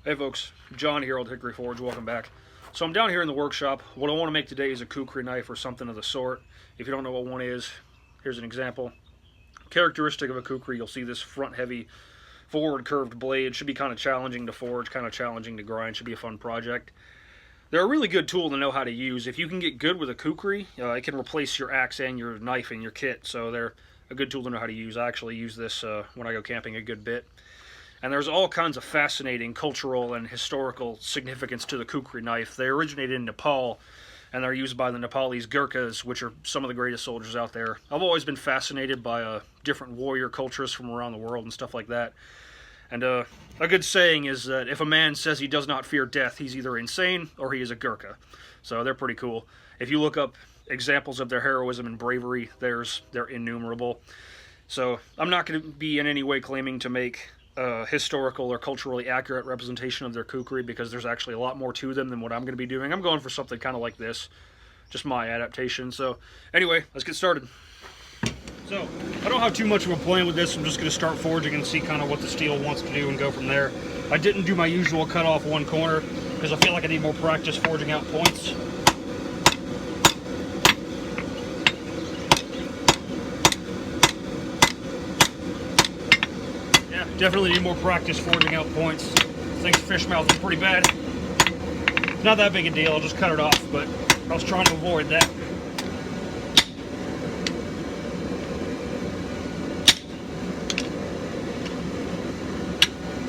Hey folks, John here, Old Hickory Forge, welcome back. So I'm down here in the workshop. What I want to make today is a kukri knife or something of the sort. If you don't know what one is, here's an example. Characteristic of a kukri, you'll see this front heavy, forward curved blade. It should be kind of challenging to forge, kind of challenging to grind, should be a fun project. They're a really good tool to know how to use. If you can get good with a kukri, it can replace your axe and your knife in your kit, so they're a good tool to know how to use. I actually use this when I go camping a good bit. And there's all kinds of fascinating cultural and historical significance to the kukri knife. They originated in Nepal, and they're used by the Nepalese Gurkhas, which are some of the greatest soldiers out there. I've always been fascinated by different warrior cultures from around the world and stuff like that. And a good saying is that if a man says he does not fear death, he's either insane or he is a Gurkha. So they're pretty cool. If you look up examples of their heroism and bravery, they're innumerable. So I'm not going to be in any way claiming to make historical or culturally accurate representation of their kukri, because there's actually a lot more to them than what I'm going to be doing. I'm going for something kind of like this, just my adaptation. So anyway, let's get started. So I don't have too much of a plan with this. I'm just going to start forging and see kind of what the steel wants to do and go from there. I didn't do my usual cut off one corner because I feel like I need more practice forging out points. Definitely need more practice forging out points. Thing's fish mouthing pretty bad. Not that big a deal, I'll just cut it off, but I was trying to avoid that.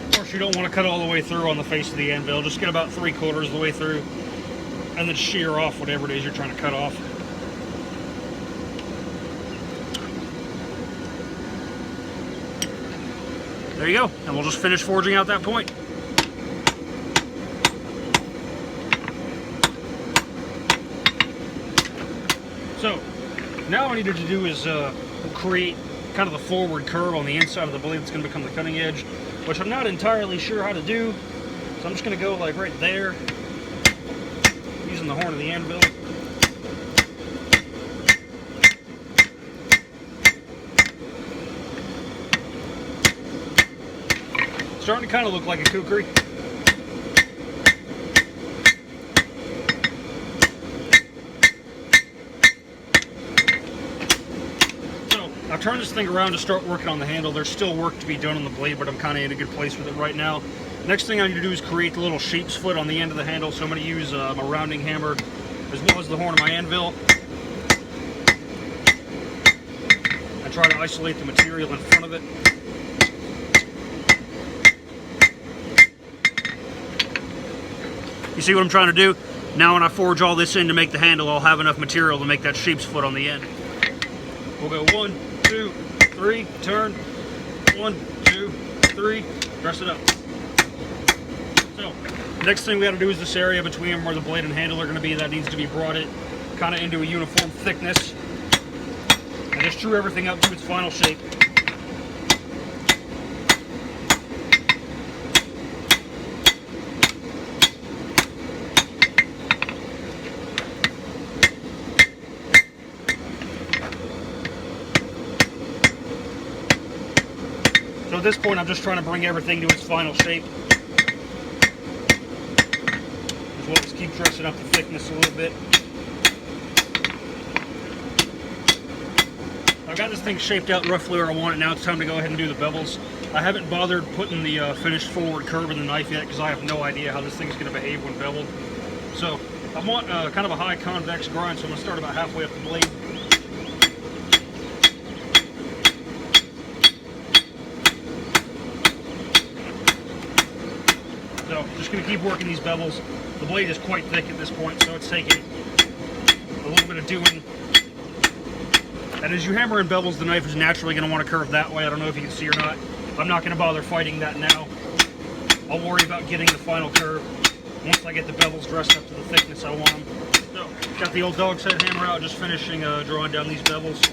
Of course, you don't want to cut all the way through on the face of the anvil. Just get about 3/4 of the way through, and then shear off whatever it is you're trying to cut off. There you go, and we'll just finish forging out that point. So, now what I needed to do is create kind of the forward curve on the inside of the blade that's going to become the cutting edge, which I'm not entirely sure how to do. So I'm just going to go like right there, using the horn of the anvil. Starting to kind of look like a kukri. So I've turned this thing around to start working on the handle. There's still work to be done on the blade, but I'm kind of in a good place with it right now. Next thing I need to do is create the little sheep's foot on the end of the handle. So I'm going to use my rounding hammer as well as the horn of my anvil and try to isolate the material in front of it. You see what I'm trying to do? Now when I forge all this in to make the handle, I'll have enough material to make that sheep's foot on the end. We'll go 1, 2, 3, turn. 1, 2, 3, dress it up. So, next thing we got to do is this area between where the blade and handle are going to be. That needs to be brought in kind of into a uniform thickness. And just true everything up to its final shape. So at this point, I'm just trying to bring everything to its final shape, as well as keep dressing up the thickness a little bit. I've got this thing shaped out roughly where I want it. Now it's time to go ahead and do the bevels. I haven't bothered putting the finished forward curve in the knife yet because I have no idea how this thing's going to behave when beveled. So I want kind of a high convex grind, so I'm going to start about halfway up the blade. So just going to keep working these bevels. The blade is quite thick at this point, so it's taking a little bit of doing. And as you hammer in bevels, the knife is naturally going to want to curve that way. I don't know if you can see or not. I'm not going to bother fighting that now. I'll worry about getting the final curve once I get the bevels dressed up to the thickness I want them. So, got the old dog's head hammer out, just finishing drawing down these bevels.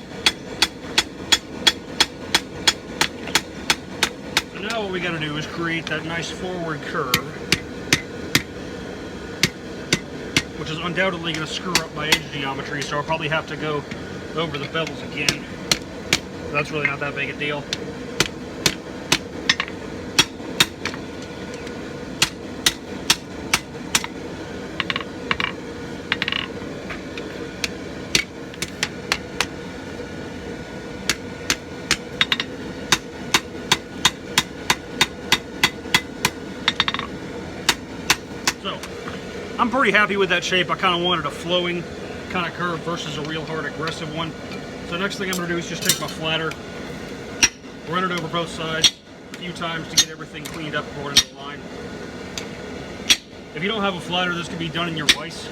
So now what we got to do is create that nice forward curve, which is undoubtedly going to screw up my edge geometry, so I'll probably have to go over the bevels again. That's really not that big a deal. So, I'm pretty happy with that shape. I kind of wanted a flowing kind of curve versus a real hard aggressive one. So next thing I'm going to do is just take my flatter, run it over both sides a few times to get everything cleaned up according to the line. If you don't have a flatter, this can be done in your vise.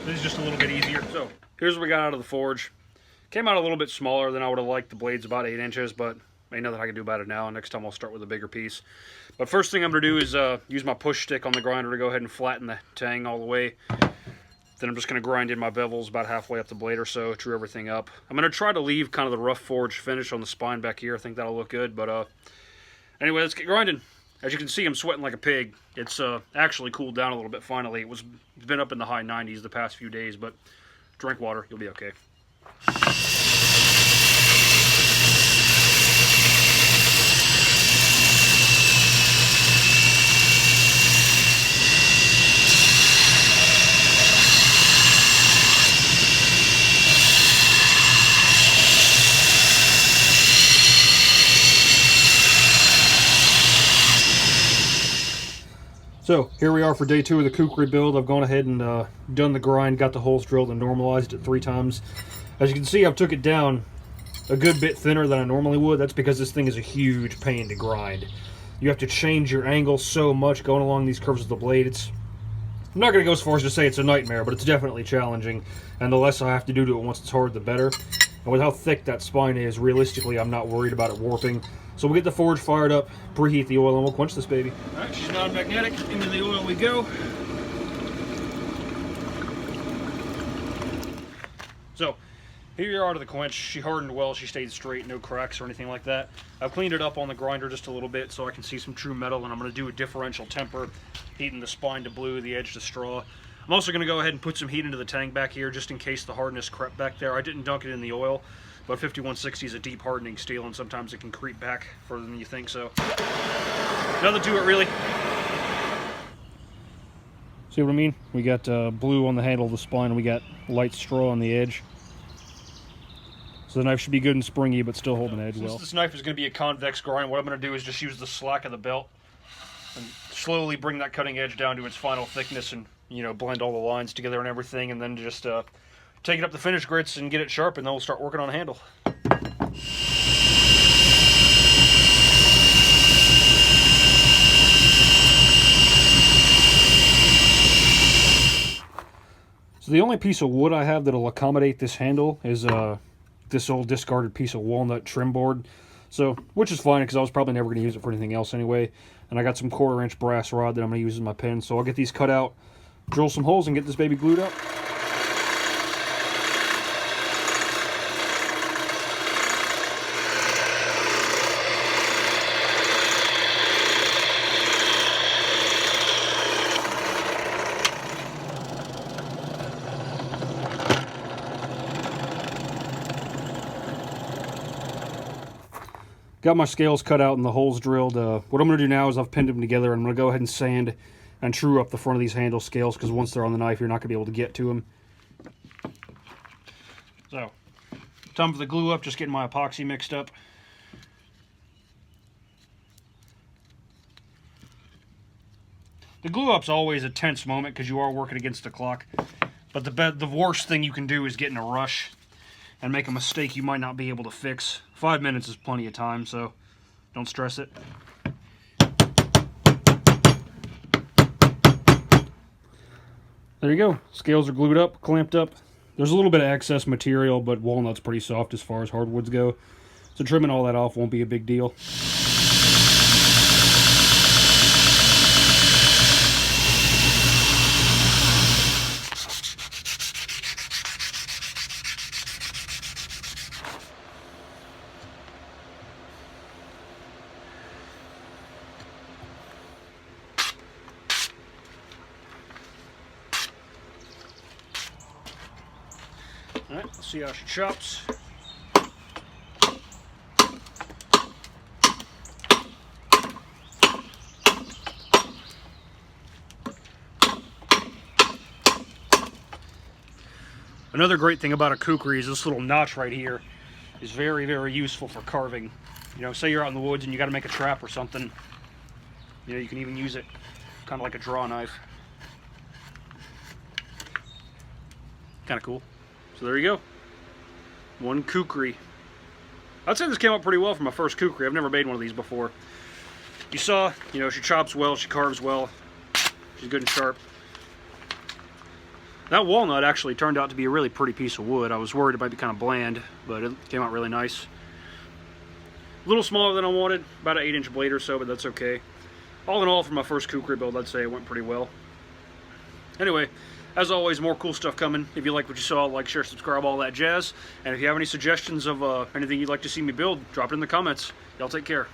This is just a little bit easier. So here's what we got out of the forge. Came out a little bit smaller than I would have liked. The blade's about 8 inches, but ain't nothing I can do about it now. Next time I'll start with a bigger piece. But first thing I'm going to do is use my push stick on the grinder to go ahead and flatten the tang all the way. Then I'm just going to grind in my bevels about halfway up the blade or so, true everything up. I'm going to try to leave kind of the rough forged finish on the spine back here. I think that'll look good. But anyway, let's get grinding. As you can see, I'm sweating like a pig. It's actually cooled down a little bit finally. It's been up in the high 90s the past few days, but drink water, you'll be okay. So here we are for day 2 of the Kukri build. I've gone ahead and done the grind, got the holes drilled and normalized it 3 times. As you can see, I've took it down a good bit thinner than I normally would. That's because this thing is a huge pain to grind. You have to change your angle so much going along these curves of the blade. I'm not going to go as far as to say it's a nightmare, but it's definitely challenging. And the less I have to do to it once it's hard, the better. And with how thick that spine is, realistically, I'm not worried about it warping. So we'll get the forge fired up, preheat the oil, and we'll quench this baby. All right, she's non-magnetic. Into the oil we go. So, here you are to the quench. She hardened well. She stayed straight, no cracks or anything like that. I've cleaned it up on the grinder just a little bit so I can see some true metal, and I'm going to do a differential temper, heating the spine to blue, the edge to straw. I'm also going to go ahead and put some heat into the tang back here just in case the hardness crept back there. I didn't dunk it in the oil, but 5160 is a deep hardening steel, and sometimes it can creep back further than you think, so nothing to it really. See what I mean? We got blue on the handle of the spine, and we got light straw on the edge. So the knife should be good and springy, but still holding the edge well. Since this knife is going to be a convex grind, what I'm going to do is just use the slack of the belt and slowly bring that cutting edge down to its final thickness and, you know, blend all the lines together and everything, and then just take it up the finish grits and get it sharp, and then we'll start working on a handle. So the only piece of wood I have that'll accommodate this handle is this old discarded piece of walnut trim board. So, which is fine because I was probably never going to use it for anything else anyway. And I got some 1/4 inch brass rod that I'm going to use as my pen. So I'll get these cut out, drill some holes, and get this baby glued up. Got my scales cut out and the holes drilled. What I'm going to do now is I've pinned them together. I'm going to go ahead and sand and true up the front of these handle scales because once they're on the knife, you're not going to be able to get to them. So, time for the glue up, just getting my epoxy mixed up. The glue up's always a tense moment because you are working against the clock. But the worst thing you can do is get in a rush and make a mistake you might not be able to fix. 5 minutes is plenty of time, so don't stress it. There you go. Scales are glued up, clamped up. There's a little bit of excess material, but walnut's pretty soft as far as hardwoods go. So trimming all that off won't be a big deal. Alright, let's see how she chops. Another great thing about a kukri is this little notch right here is very, very useful for carving. You know, say you're out in the woods and you got to make a trap or something. You know, you can even use it kind of like a draw knife. Kind of cool. So there you go. One Kukri. I'd say this came out pretty well for my first Kukri. I've never made one of these before. You saw, you know, she chops well, she carves well. She's good and sharp. That walnut actually turned out to be a really pretty piece of wood. I was worried it might be kind of bland, but it came out really nice. A little smaller than I wanted, about an 8-inch blade or so, but that's okay. All in all, for my first Kukri build, I'd say it went pretty well. Anyway, as always, more cool stuff coming. If you like what you saw, like, share, subscribe, all that jazz. And if you have any suggestions of anything you'd like to see me build, drop it in the comments. Y'all take care.